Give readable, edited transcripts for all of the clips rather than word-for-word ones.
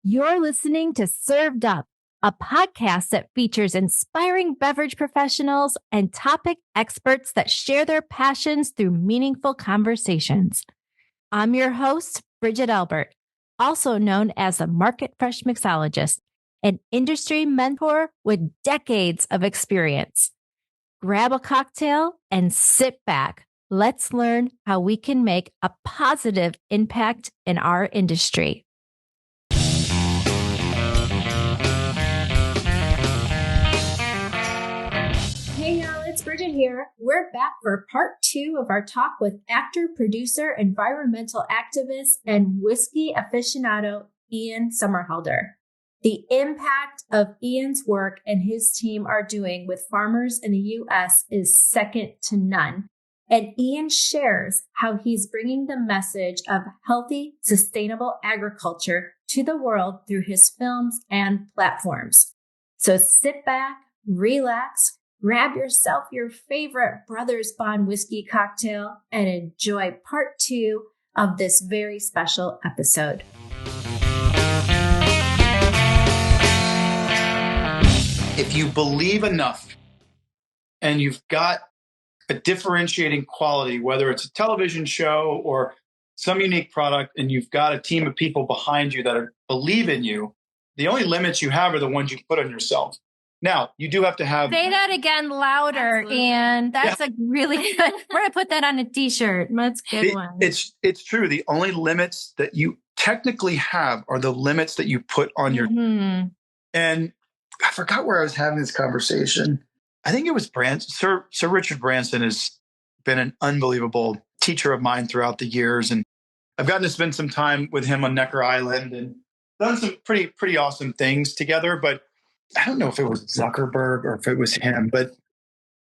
You're listening to Served Up, a podcast that features inspiring beverage professionals and topic experts that share their passions through meaningful conversations. I'm your host, Bridget Albert, also known as a Market Fresh Mixologist, an industry mentor with decades of experience. Grab a cocktail and sit back. Let's learn how we can make a positive impact in our industry. Hey y'all, it's Bridget here. We're back for part 2 of our talk with actor, producer, environmental activist, and whiskey aficionado Ian Somerhalder. The impact of Ian's work and his team are doing with farmers in the U.S. is second to none. And Ian shares how he's bringing the message of healthy, sustainable agriculture to the world through his films and platforms. So sit back, relax, grab yourself your favorite Brothers Bond whiskey cocktail, and enjoy part 2 of this very special episode. If you believe enough and you've got a differentiating quality, whether it's a television show or some unique product, and you've got a team of people behind you that believe in you, the only limits you have are the ones you put on yourself. Now, you do have to have... Say that again louder, absolutely. And that's a really good... We're going to put that on a t-shirt. That's a good one. It's true. The only limits that you technically have are the limits that you put on your... And I forgot where I was having this conversation. I think it was Branson. Sir Richard Branson has been an unbelievable teacher of mine throughout the years. And I've gotten to spend some time with him on Necker Island and done some pretty awesome things together. But I don't know if it was Zuckerberg or if it was him, but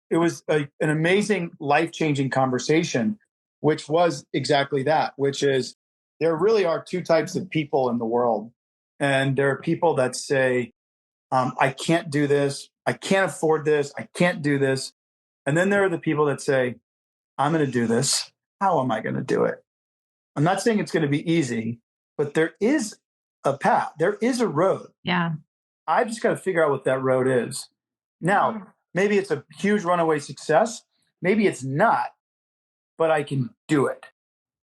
it was an amazing, life-changing conversation, which was exactly that, which is there really are two types of people in the world. And there are people that say, I can't do this. I can't afford this. I can't do this. And then there are the people that say, I'm going to do this. How am I going to do it? I'm not saying it's going to be easy, but there is a path. There is a road. Yeah. I've just got to figure out what that road is. Now, maybe it's a huge runaway success. Maybe it's not, but I can do it.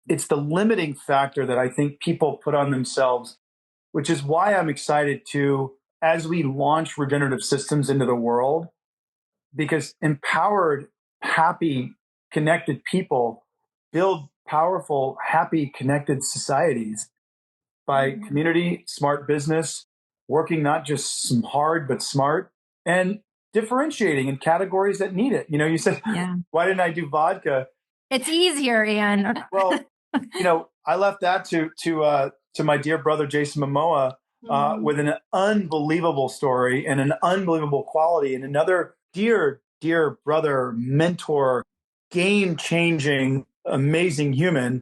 It's the limiting factor that I think people put on themselves, which is why I'm excited to, as we launch regenerative systems into the world, because empowered, happy, connected people build powerful, happy, connected societies by community, smart business, working not just some hard, but smart, and differentiating in categories that need it. You know, you said, why didn't I do vodka? It's easier, Ian. Well, I left that to my dear brother, Jason Momoa, with an unbelievable story and an unbelievable quality, and another dear brother, mentor, game-changing, amazing human.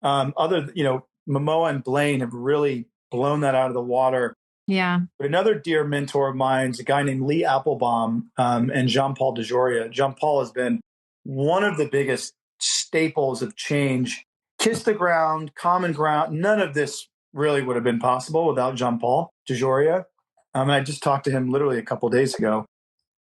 Momoa and Blaine have really blown that out of the water. Yeah. But another dear mentor of mine is a guy named Lee Applebaum and Jean-Paul DeJoria. Jean-Paul has been one of the biggest staples of change. Kiss the ground, common ground. None of this really would have been possible without Jean-Paul DeJoria. I just talked to him literally a couple of days ago.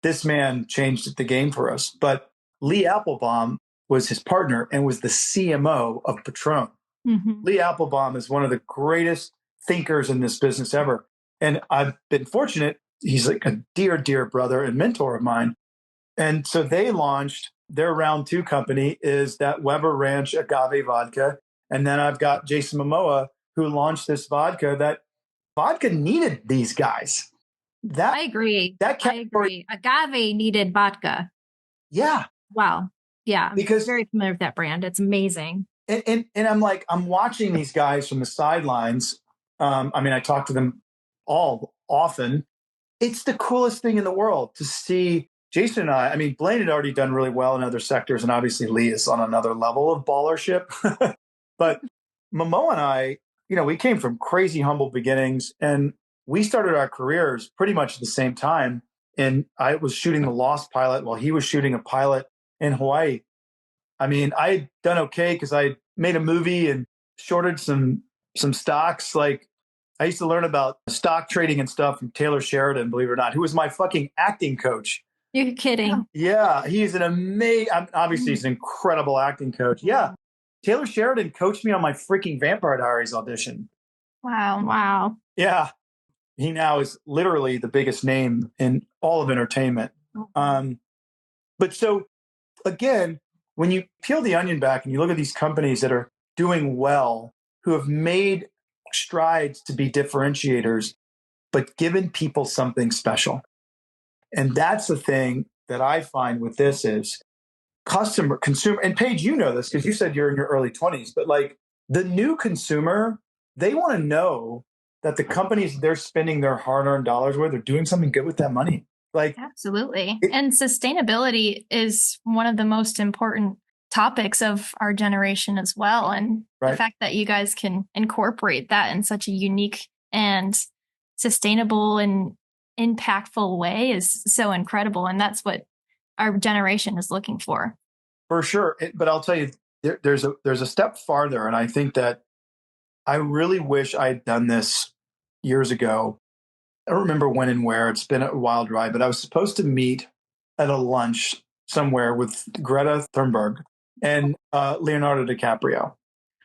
This man changed the game for us. But Lee Applebaum was his partner and was the CMO of Patron. Lee Applebaum is one of the greatest thinkers in this business ever. And I've been fortunate. He's like a dear brother and mentor of mine. And so they launched their round 2 company is that Weber Ranch Agave vodka. And then I've got Jason Momoa, who launched this vodka. That vodka needed these guys. I agree. I agree. Agave needed vodka. Yeah. Wow. Yeah. Because I'm very familiar with that brand. It's amazing. And I'm watching these guys from the sidelines. I talk to them all often. It's the coolest thing in the world to see Jason and I. Blaine had already done really well in other sectors, and obviously Lee is on another level of ballership. But Momoa and I, we came from crazy humble beginnings, and we started our careers pretty much at the same time. And I was shooting the Lost pilot while he was shooting a pilot in Hawaii. I had done okay because I made a movie and shorted some stocks. I used to learn about stock trading and stuff from Taylor Sheridan, believe it or not, who was my fucking acting coach. You're kidding. Yeah, he's an amazing, obviously he's an incredible acting coach. Yeah, Taylor Sheridan coached me on my freaking Vampire Diaries audition. Wow. Wow. Yeah, he now is literally the biggest name in all of entertainment. But so again, when you peel the onion back and you look at these companies that are doing well, who have made strides to be differentiators, but given people something special. And that's the thing that I find with this is consumer, and Paige, you know this because you said you're in your early 20s, but like the new consumer, they want to know that the companies they're spending their hard-earned dollars with are doing something good with that money. Like absolutely. And sustainability is one of the most important topics of our generation as well. And the fact that you guys can incorporate that in such a unique and sustainable and impactful way is so incredible. And that's what our generation is looking for. For sure. But I'll tell you, there's a step farther. And I think that I really wish I'd done this years ago. I don't remember when and where. It's been a wild ride, but I was supposed to meet at a lunch somewhere with Greta Thunberg and Leonardo DiCaprio.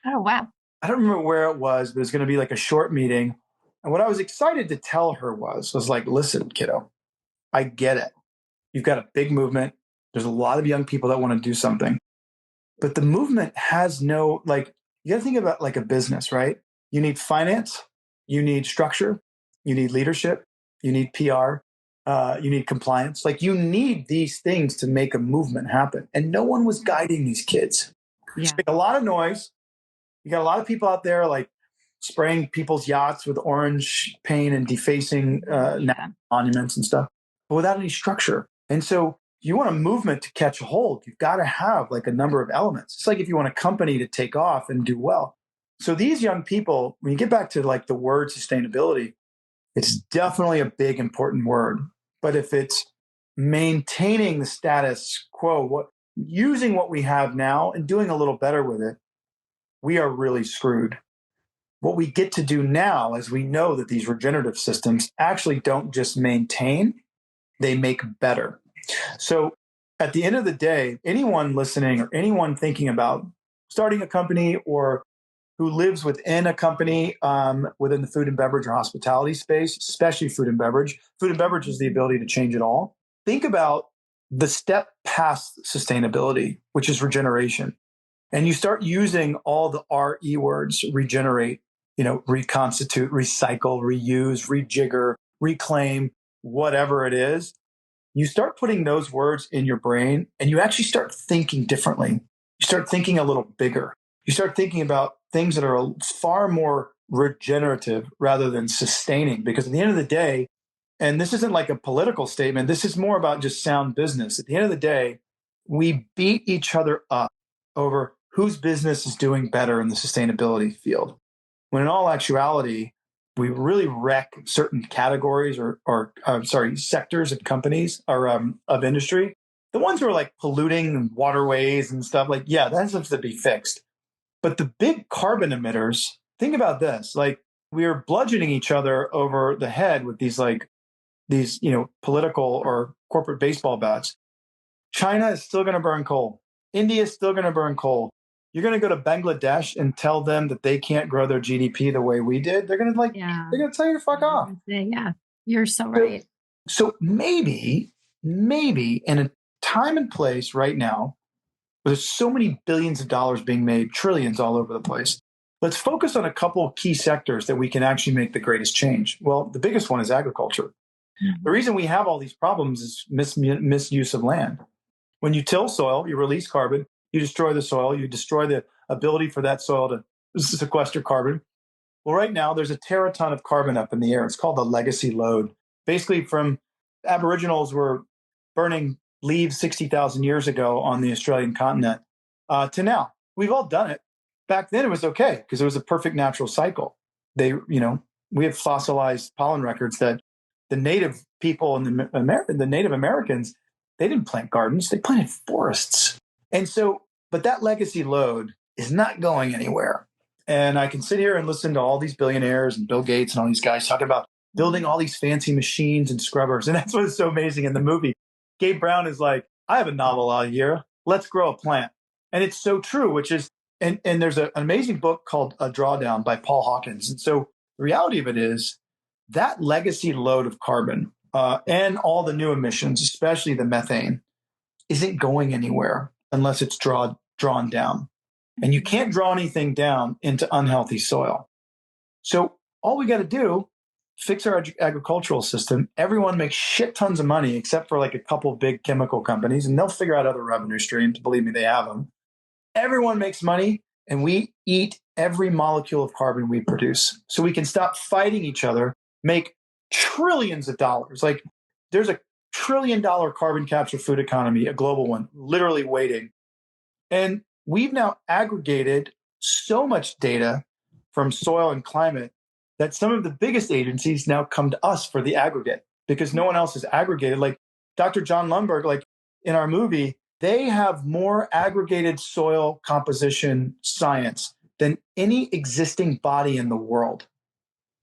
Oh, wow. I don't remember where it was, but it was going to be like a short meeting. And what I was excited to tell her was like, listen, kiddo, I get it. You've got a big movement. There's a lot of young people that want to do something. But the movement has no, like, you got to think about like a business, right? You need finance, you need structure, you need leadership, you need PR, you need compliance. Like you need these things to make a movement happen. And no one was guiding these kids. Yeah. A lot of noise. You got a lot of people out there like spraying people's yachts with orange paint and defacing monuments and stuff, but without any structure. And so you want a movement to catch a hold, you've got to have like a number of elements. It's like if you want a company to take off and do well. So these young people, when you get back to like the word sustainability, it's definitely a big, important word. But if it's maintaining the status quo, using what we have now and doing a little better with it, we are really screwed. What we get to do now is we know that these regenerative systems actually don't just maintain, they make better. So at the end of the day, anyone listening or anyone thinking about starting a company or who lives within a company within the food and beverage or hospitality space, especially food and beverage. Food and beverage is the ability to change it all. Think about the step past sustainability, which is regeneration. And you start using all the RE words, regenerate, reconstitute, recycle, reuse, rejigger, reclaim, whatever it is. You start putting those words in your brain and you actually start thinking differently. You start thinking a little bigger. You start thinking about things that are far more regenerative rather than sustaining. Because at the end of the day, and this isn't like a political statement, this is more about just sound business. At the end of the day, we beat each other up over whose business is doing better in the sustainability field. When in all actuality, we really wreck certain categories or sectors of companies or of industry. The ones who are like polluting waterways and stuff, like, yeah, that has to be fixed. But the big carbon emitters, think about this, like we are bludgeoning each other over the head with these political or corporate baseball bats. China is still going to burn coal. India is still going to burn coal. You're going to go to Bangladesh and tell them that they can't grow their GDP the way we did. They're going to they're going to tell you to fuck off. Yeah, you're so right. So maybe in a time and place right now, where there's so many billions of dollars being made, trillions all over the place, let's focus on a couple of key sectors that we can actually make the greatest change. Well, the biggest one is agriculture. Mm-hmm. The reason we have all these problems is misuse of land. When you till soil, you release carbon, you destroy the soil, you destroy the ability for that soil to sequester carbon. Well, right now, there's a teraton of carbon up in the air. It's called the legacy load. Basically, from Aboriginals were burning leaves 60,000 years ago on the Australian continent to now. We've all done it. Back then, it was okay because it was a perfect natural cycle. We have fossilized pollen records that the native people and the Native Americans, they didn't plant gardens, they planted forests. And so, but that legacy load is not going anywhere. And I can sit here and listen to all these billionaires and Bill Gates and all these guys talking about building all these fancy machines and scrubbers. And that's what's so amazing in the movie. Gabe Brown is like, I have a novel out here. Let's grow a plant. And it's so true, which is, and there's an amazing book called A Drawdown by Paul Hawkins. And so the reality of it is that legacy load of carbon and all the new emissions, especially the methane, isn't going anywhere unless it's drawn down. And you can't draw anything down into unhealthy soil. So all we got to do, fix our agricultural system. Everyone makes shit tons of money, except for like a couple of big chemical companies, and they'll figure out other revenue streams. Believe me, they have them. Everyone makes money, and we eat every molecule of carbon we produce. So we can stop fighting each other, make trillions of dollars. Like there's a $1 trillion carbon capture food economy, a global one, literally waiting. And we've now aggregated so much data from soil and climate that some of the biggest agencies now come to us for the aggregate because no one else is aggregated. Like Dr. John Lundberg, like in our movie, they have more aggregated soil composition science than any existing body in the world.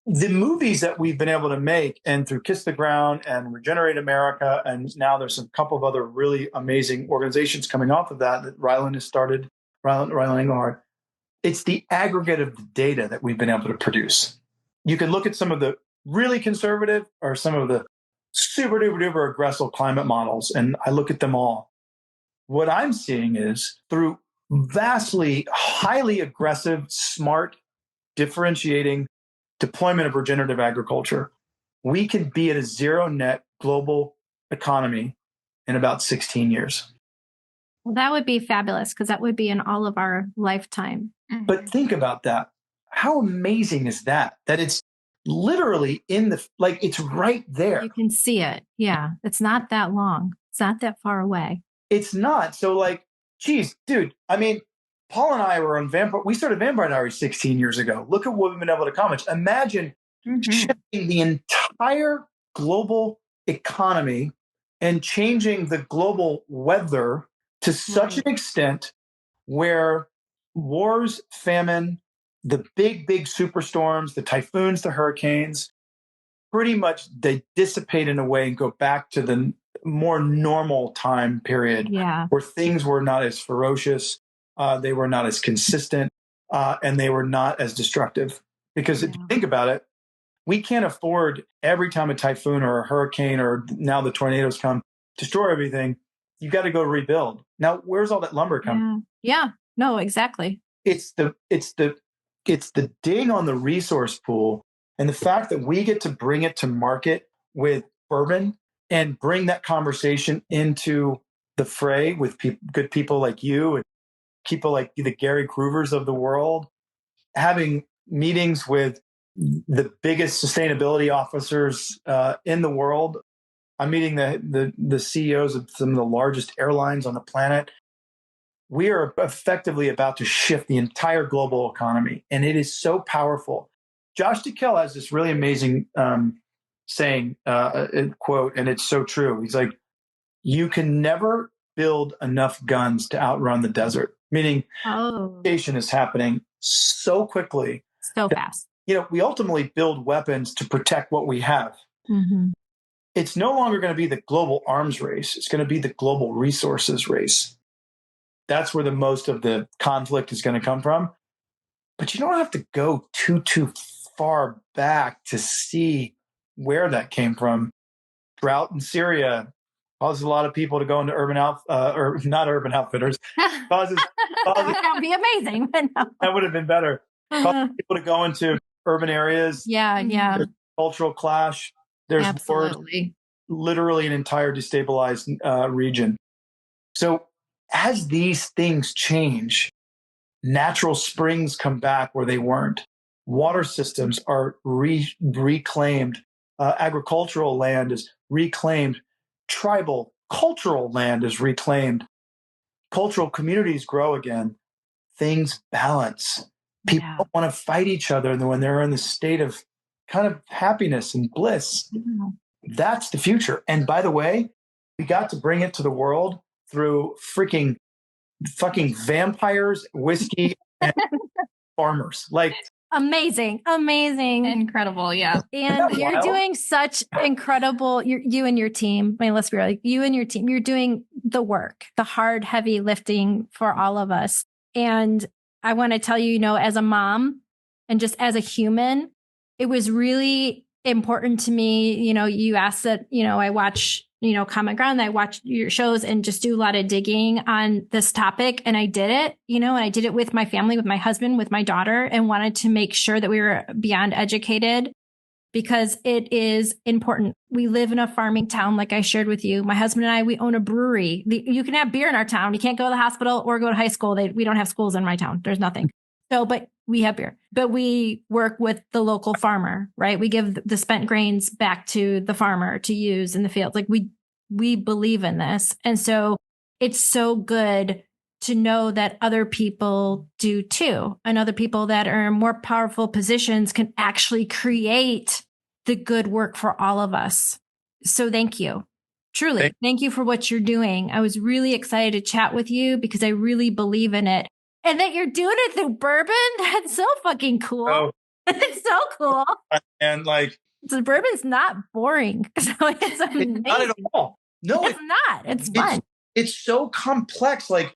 The movies that we've been able to make, and through Kiss the Ground and Regenerate America, and now there's a couple of other really amazing organizations coming off of that Ryland has started, Ryland Engelhardt. It's the aggregate of the data that we've been able to produce. You can look at some of the really conservative or some of the super duper duper aggressive climate models, and I look at them all. What I'm seeing is through vastly, highly aggressive, smart, differentiating deployment of regenerative agriculture, we can be at a zero net global economy in about 16 years. Well, that would be fabulous because that would be in all of our lifetime. But think about that. How amazing is that? That it's literally in the, like it's right there. You can see it. Yeah. It's not that long. It's not that far away. It's not. So like, geez, dude, I mean, Paul and I were on we started Vampire Diaries 16 years ago. Look at what we've been able to accomplish. Imagine shifting the entire global economy and changing the global weather to such an extent where wars, famine, the big superstorms, the typhoons, the hurricanes, pretty much they dissipate in a way and go back to the more normal time period where things were not as ferocious, they were not as consistent, and they were not as destructive. Because if you think about it, we can't afford every time a typhoon or a hurricane or now the tornadoes come, destroy everything. You got to go rebuild. Now, where's all that lumber coming? Yeah, no, exactly. It's the ding on the resource pool and the fact that we get to bring it to market with bourbon and bring that conversation into the fray with good people like you and people like the Gary Groovers of the world, having meetings with the biggest sustainability officers in the world. I'm meeting the CEOs of some of the largest airlines on the planet. We are effectively about to shift the entire global economy, and it is so powerful. Josh Tickell has this really amazing saying, quote, and it's so true. He's like, you can never build enough guns to outrun the desert, meaning education is happening so quickly. So fast. We ultimately build weapons to protect what we have. Mm-hmm. It's no longer going to be the global arms race. It's going to be the global resources race. That's where the most of the conflict is going to come from. But you don't have to go too far back to see where that came from. Drought in Syria causes a lot of people to go into or not urban outfitters. Causes that would be amazing. But no. That would have been better. Causes people to go into urban areas. Yeah. There's cultural clash. There's literally an entire destabilized region. So as these things change, natural springs come back where they weren't. Water systems are reclaimed. Agricultural land is reclaimed. Tribal cultural land is reclaimed. Cultural communities grow again. Things balance. People don't want to fight each other when they're in the state of kind of happiness and bliss. That's the future. And by the way, we got to bring it to the world through fucking vampires, whiskey, and farmers. Like amazing. Incredible. Yeah. And you're doing such incredible, you and your team. I mean, let's be real, like you and your team, you're doing the work, the hard, heavy lifting for all of us. And I want to tell you, as a mom and just as a human, it was really important to me. You asked that, I watch, Common Ground, I watch your shows and just do a lot of digging on this topic. And I did it, and I did it with my family, with my husband, with my daughter, and wanted to make sure that we were beyond educated because it is important. We live in a farming town, like I shared with you. My husband and I, we own a brewery. You can have beer in our town. You can't go to the hospital or go to high school. We don't have schools in my town. There's nothing. So, but we have beer, but we work with the local farmer, right? We give the spent grains back to the farmer to use in the field. Like we believe in this. And so it's so good to know that other people do too. And other people that are in more powerful positions can actually create the good work for all of us. So thank you. Truly. Thank you for what you're doing. I was really excited to chat with you because I really believe in it. And that you're doing it through bourbon? That's so fucking cool. Oh. It's so cool. And so bourbon's not boring. So it's amazing. Not at all. No, it's not. It's fun. It's so complex. Like,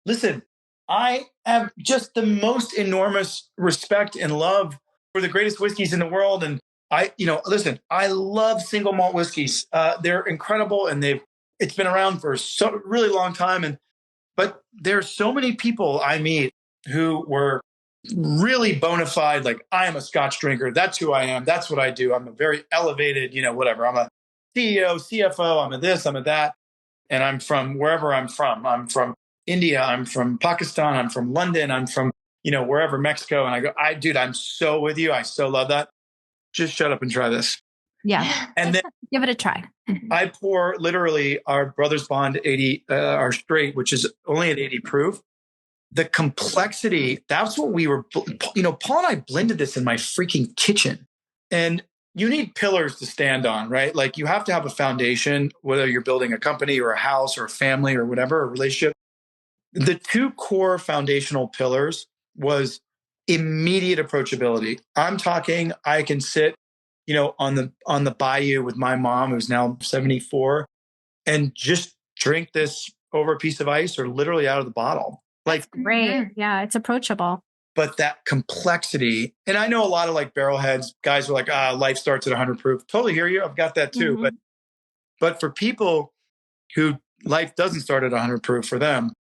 listen, I have just the most enormous respect and love for the greatest whiskeys in the world. And I love single malt whiskeys. They're incredible and it's been around for so really long time. But there's so many people I meet who were really bona fide, like, I am a Scotch drinker. That's who I am. That's what I do. I'm a very elevated, whatever. I'm a CEO, CFO. I'm a this, I'm a that. And I'm from wherever I'm from. I'm from India. I'm from Pakistan. I'm from London. I'm from, wherever, Mexico. And I go, dude, I'm so with you. I so love that. Just shut up and try this. Yeah. And then give it a try. I pour literally our Brothers Bond 80, our straight, which is only at 80 proof. The complexity, that's what we were, Paul and I blended this in my freaking kitchen. And you need pillars to stand on, right? Like you have to have a foundation, whether you're building a company or a house or a family or whatever, a relationship. The two core foundational pillars was immediate approachability. I'm talking, I can sit on the bayou with my mom, who's now 74, and just drink this over a piece of ice or literally out of the bottle. Like, that's great. Yeah, it's approachable. But that complexity, and I know a lot of like barrelheads, guys are like, life starts at 100 proof. Totally hear you. I've got that too. Mm-hmm. But for people who life doesn't start at 100 proof for them,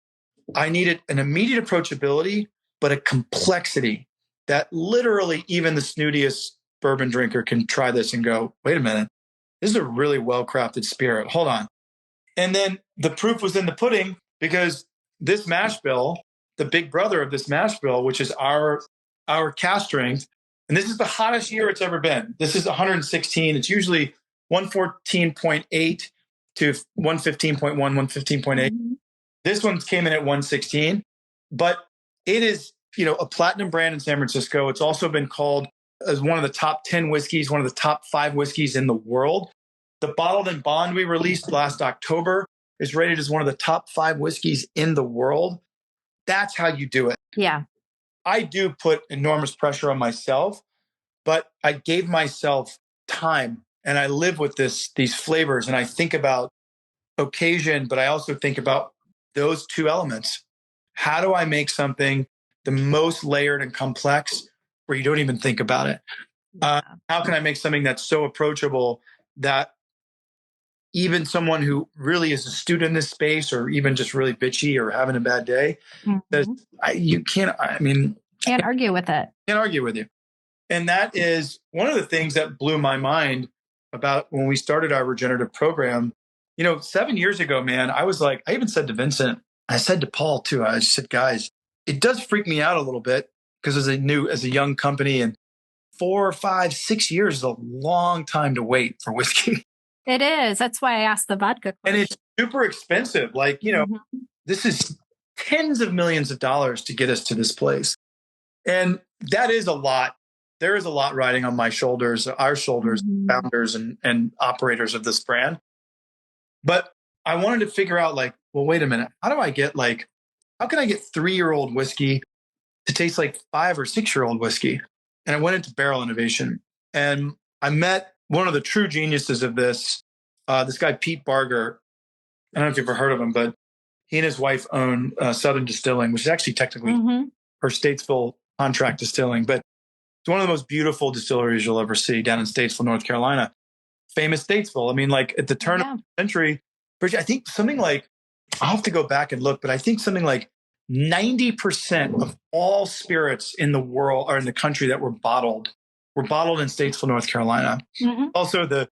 I needed an immediate approachability, but a complexity that literally even the snootiest bourbon drinker can try this and go, wait a minute, this is a really well-crafted spirit. Hold on. And then the proof was in the pudding because this mash bill, the big brother of this mash bill, which is our cask strength, and this is the hottest year it's ever been. This is 116. It's usually 114.8 to 115.1, 115.8. Mm-hmm. This one came in at 116, but it is, a platinum brand in San Francisco. It's also been called as one of the top 10 whiskeys, one of the top 5 whiskeys in the world. The Bottled in Bond we released last October is rated as one of the top 5 whiskeys in the world. That's how you do it. Yeah. I do put enormous pressure on myself, but I gave myself time and I live with these flavors and I think about occasion, but I also think about those two elements. How do I make something the most layered and complex where you don't even think about it? How can I make something that's so approachable that even someone who really is a student in this space or even just really bitchy or having a bad day, you can't argue with it. Can't argue with you. And that is one of the things that blew my mind about when we started our regenerative program. 7 years ago, man, I was like, I even said to Vincent, I said to Paul too, I just said, guys, it does freak me out a little bit because as a young company and 4, 5, 6 years is a long time to wait for whiskey. It is. That's why I asked the vodka question. And it's super expensive. Like, this is tens of millions of dollars to get us to this place. And that is a lot. There is a lot riding on my shoulders, our shoulders, founders and operators of this brand. But I wanted to figure out like, well, wait a minute. How can I get 3-year-old whiskey to taste like 5 or 6-year-old whiskey. And I went into barrel innovation, and I met one of the true geniuses of this guy, Pete Barger. I don't know if you've ever heard of him, but he and his wife own Southern Distilling, which is actually technically her Statesville contract distilling, but it's one of the most beautiful distilleries you'll ever see down in Statesville, North Carolina. Famous Statesville. I mean, like at the turn of the century, I think something like, I'll have to go back and look, but I think something like 90% of all spirits in the world or in the country that were bottled in Statesville, North Carolina. Also the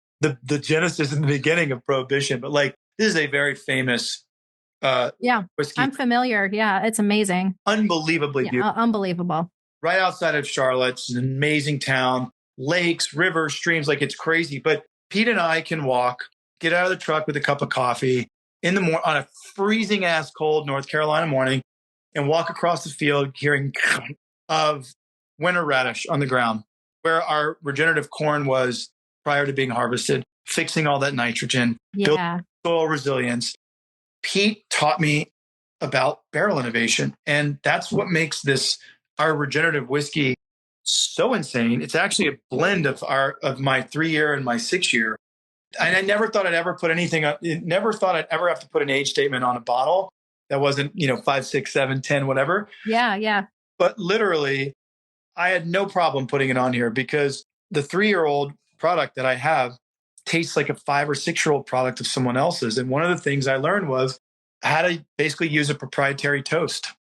genesis and the beginning of Prohibition, but like this is a very famous whiskey. I'm familiar. Yeah, it's amazing. Unbelievably beautiful. Unbelievable. Right outside of Charlotte. It's an amazing town. Lakes, rivers, streams, like it's crazy. But Pete and I can walk, get out of the truck with a cup of coffee in the on a freezing ass cold North Carolina morning and walk across the field hearing of winter radish on the ground where our regenerative corn was prior to being harvested, fixing all that nitrogen, building soil resilience. Pete taught me about barrel innovation. And that's what makes our regenerative whiskey so insane. It's actually a blend of my 3-year and my 6-year. And I never thought I'd ever put never thought I'd ever have to put an age statement on a bottle that wasn't, 5, 6, 7, 10, whatever. Yeah. But literally, I had no problem putting it on here because the 3-year-old product that I have tastes like a 5 or 6-year-old product of someone else's. And one of the things I learned was how to basically use a proprietary toast.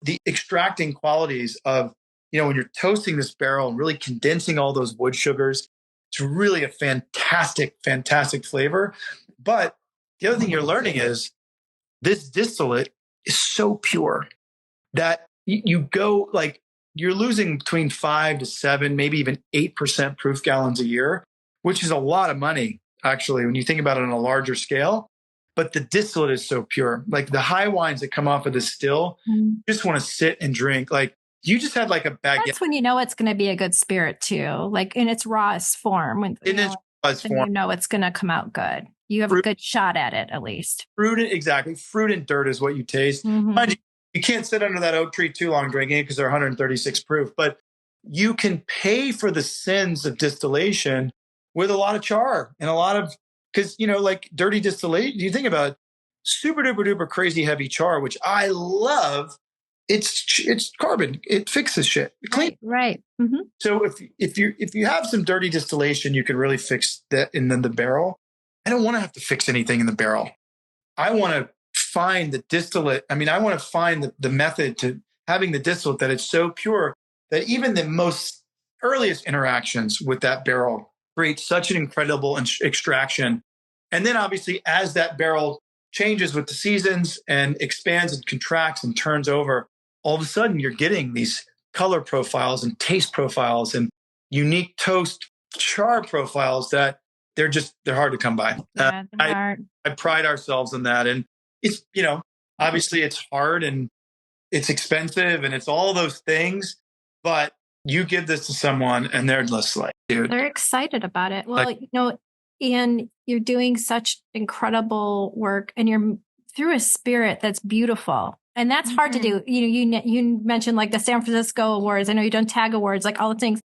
The extracting qualities of, when you're toasting this barrel and really condensing all those wood sugars, it's really a fantastic, fantastic flavor. But the other thing you're learning is this distillate is so pure that you go like you're losing between 5 to 7, maybe even 8% proof gallons a year, which is a lot of money, actually, when you think about it on a larger scale. But the distillate is so pure. Like the high wines that come off of the still, you just want to sit and drink. Like you just had like a baguette. That's when you know it's going to be a good spirit too, like in its rawest form. You know it's going to come out good. You have a good shot at it, at least. Fruit and dirt is what you taste. Mind you can't sit under that oak tree too long drinking it because they're 136 proof. But you can pay for the sins of distillation with a lot of char and a lot of, because, like dirty distillation, you think about it, super duper duper crazy heavy char, which I love. It's carbon. It fixes shit. Clean. Right. So if you have some dirty distillation, you can really fix that in the barrel. I don't want to have to fix anything in the barrel. I want to find the distillate. I mean, I want to find the method to having the distillate that it's so pure that even the most earliest interactions with that barrel create such an incredible extraction. And then obviously as that barrel changes with the seasons and expands and contracts and turns over, all of a sudden you're getting these color profiles and taste profiles and unique toast char profiles that they're hard to come by. I pride ourselves in that. And it's, obviously it's hard and it's expensive and it's all those things, but you give this to someone and they're just like, dude. They're excited about it. Well, and you're doing such incredible work and you're through a spirit that's beautiful. And that's hard to do. You mentioned like the San Francisco Awards. I know you've done TAG Awards, like all the things.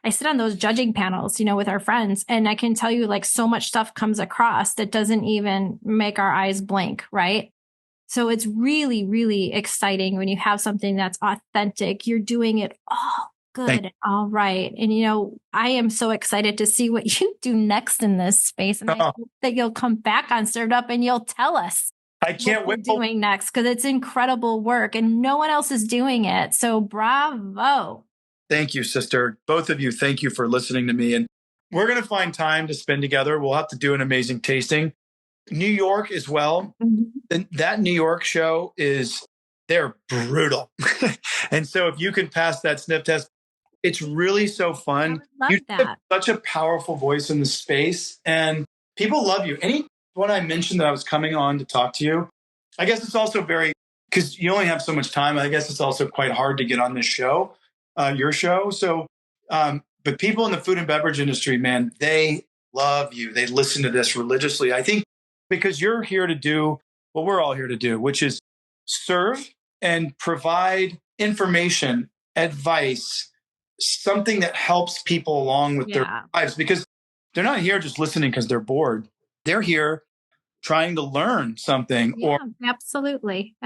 I sit on those judging panels, with our friends, and I can tell you like so much stuff comes across that doesn't even make our eyes blink, right? So it's really, really exciting when you have something that's authentic. You're doing it all good and all right. And, I am so excited to see what you do next in this space. And I hope that you'll come back on Served Up and you'll tell us. I can't wait doing next because it's incredible work and no one else is doing it. So bravo. Thank you, sister. Both of you, thank you for listening to me. And we're going to find time to spend together. We'll have to do an amazing tasting. New York as well. And that New York show they're brutal. And so if you can pass that sniff test, it's really so fun. You have such a powerful voice in the space and people love you. When I mentioned that I was coming on to talk to you, I guess it's also because you only have so much time. I guess it's also quite hard to get on this show, your show. So, but people in the food and beverage industry, man, they love you. They listen to this religiously. I think because you're here to do what we're all here to do, which is serve and provide information, advice, something that helps people along with their lives, because they're not here just listening because they're bored. They're here trying to learn something. Yeah, absolutely.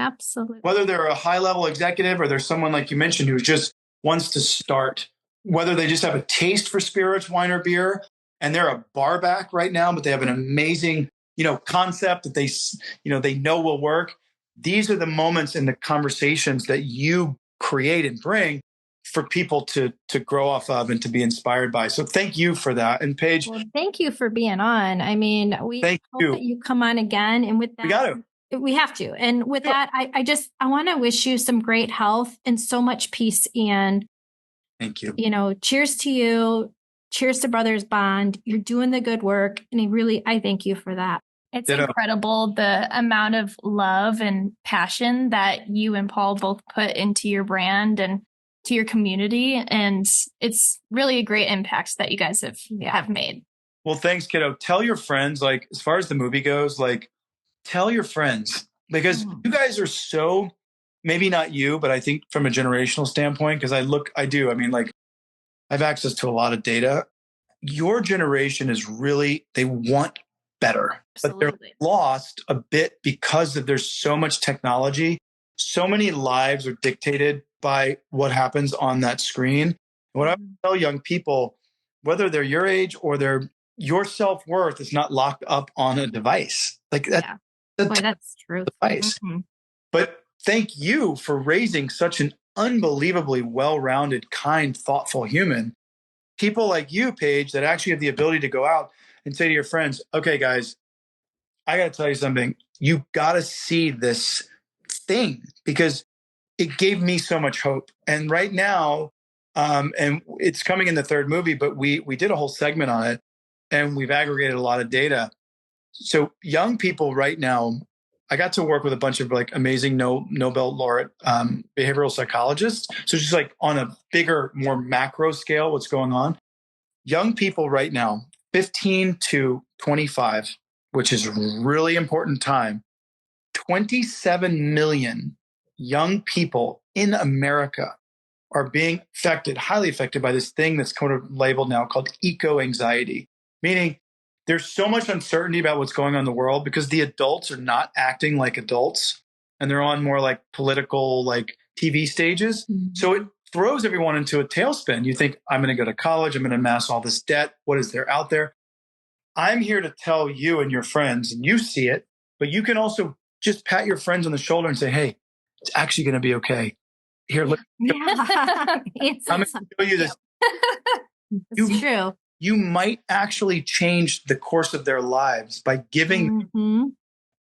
Whether they're a high-level executive or there's someone like you mentioned who just wants to start, whether they just have a taste for spirits, wine, or beer, and they're a bar back right now, but they have an amazing, concept that they know will work. These are the moments in the conversations that you create and bring for people to grow off of and to be inspired by. So thank you for that. And Paige, well, thank you for being on. I mean, we hope that you come on again. And with that, we have to. And with that, I want to wish you some great health and so much peace. And thank you. Cheers to you. Cheers to Brothers Bond. You're doing the good work. And I thank you for that. It's incredible the amount of love and passion that you and Paul both put into your brand and to your community. And it's really a great impact that you guys have made. Well, thanks, kiddo. Tell your friends, as far as the movie goes, tell your friends, because you guys are so, maybe not you, but I think from a generational standpoint, because I have access to a lot of data. Your generation is they want better, but they're lost a bit because there's so much technology. So many lives are dictated by what happens on that screen. What I tell young people, whether they're your age or your self-worth is not locked up on a device. That's true. Device. Mm-hmm. But thank you for raising such an unbelievably well-rounded, kind, thoughtful human. People like you, Paige, that actually have the ability to go out and say to your friends, okay, guys, I got to tell you something. You got to see this thing because it gave me so much hope. And right now, and it's coming in the third movie, but we did a whole segment on it and we've aggregated a lot of data. So young people right now, I got to work with a bunch of amazing Nobel laureate behavioral psychologists. So just on a bigger, more macro scale, what's going on. Young people right now, 15 to 25, which is a really important time, 27 million young people in America are being highly affected by this thing that's kind of labeled now called eco-anxiety, meaning there's so much uncertainty about what's going on in the world because the adults are not acting like adults and they're on more political TV stages. Mm-hmm. So it throws everyone into a tailspin. You think, I'm going to go to college, I'm going to amass all this debt. What is there out there? I'm here to tell you and your friends, and you see it, but you can also just pat your friends on the shoulder and say, hey, it's actually going to be okay. Here, look. I'm going to show you this. It's true. You might actually change the course of their lives by giving,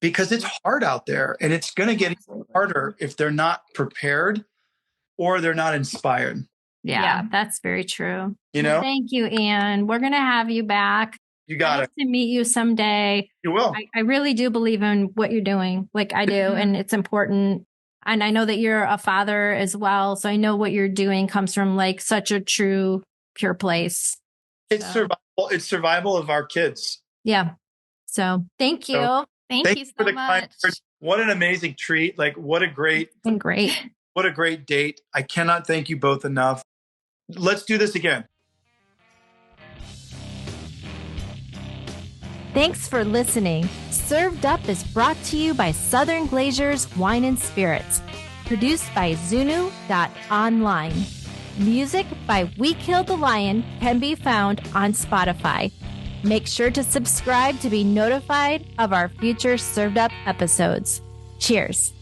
because it's hard out there and it's going to get harder if they're not prepared or they're not inspired. Yeah, that's very true. Thank you, Anne. We're going to have you back. You got it. To meet you someday. You will. I really do believe in what you're doing. I do. And it's important. And I know that you're a father as well. So I know what you're doing comes from such a true, pure place. It's survival. It's survival of our kids. Yeah. So thank you. Thank you so much. What an amazing treat. What a great date. I cannot thank you both enough. Let's do this again. Thanks for listening. Served Up is brought to you by Southern Glazers Wine and Spirits. Produced by Zunu.online. Music by We Killed the Lion can be found on Spotify. Make sure to subscribe to be notified of our future Served Up episodes. Cheers.